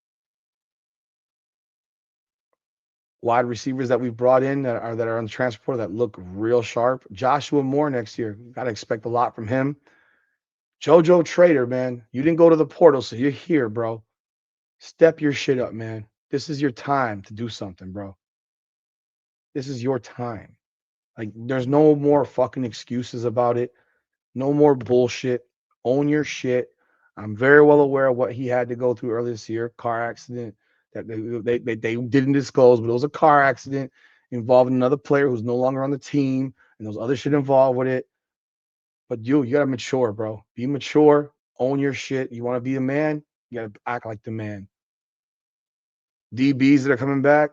Wide receivers that we've brought in that are on the transfer portal that look real sharp. Joshua Moore next year. Got to expect a lot from him. JoJo Trader, man. You didn't go to the portal, so you're here, bro. Step your shit up, man. This is your time to do something, bro. This is your time. Like, there's no more fucking excuses about it. No more bullshit. Own your shit. I'm very well aware of what he had to go through earlier this year. Car accident that they didn't disclose, but it was a car accident involving another player who's no longer on the team, and those other shit involved with it. But you gotta mature, bro. Be mature. Own your shit. You want to be a man? You gotta act like the man. DBs that are coming back.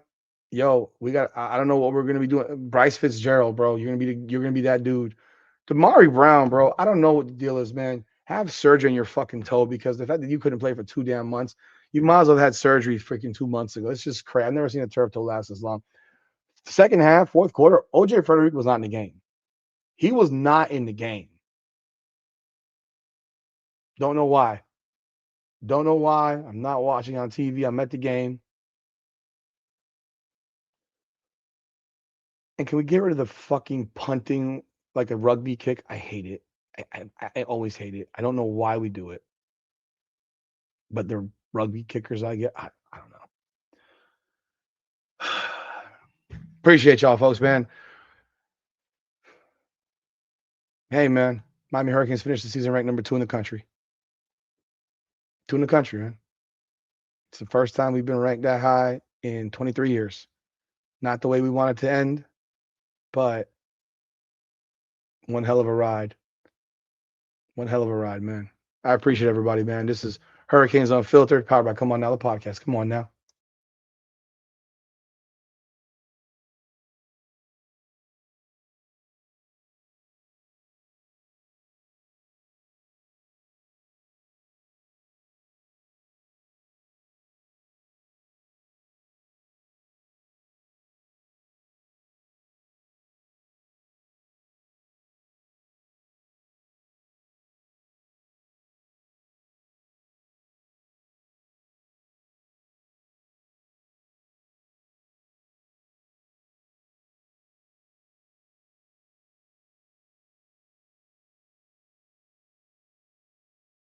Yo, we got. I don't know what we're gonna be doing. Bryce Fitzgerald, bro. You're gonna be that dude. Damari Brown, bro. I don't know what the deal is, man. Have surgery on your fucking toe because the fact that you couldn't play for 2 damn months, you might as well have had surgery freaking 2 months ago. It's just crazy. I've never seen a turf toe last this long. Second half, fourth quarter, OJ Frederick was not in the game. He was not in the game. Don't know why. Don't know why. I'm not watching on TV. I'm at the game. And can we get rid of the fucking punting like a rugby kick? I hate it. I always hate it. I don't know why we do it, but the rugby kickers I get, I don't know. Appreciate y'all, folks, man. Hey, man. Miami Hurricanes finished the season ranked number 2 in the country. 2 in the country, man. It's the first time we've been ranked that high in 23 years. Not the way we wanted to end, but one hell of a ride. One hell of a ride, man. I appreciate everybody, man. This is Hurricanes Unfiltered, powered by Come On Now, the podcast. Come on now.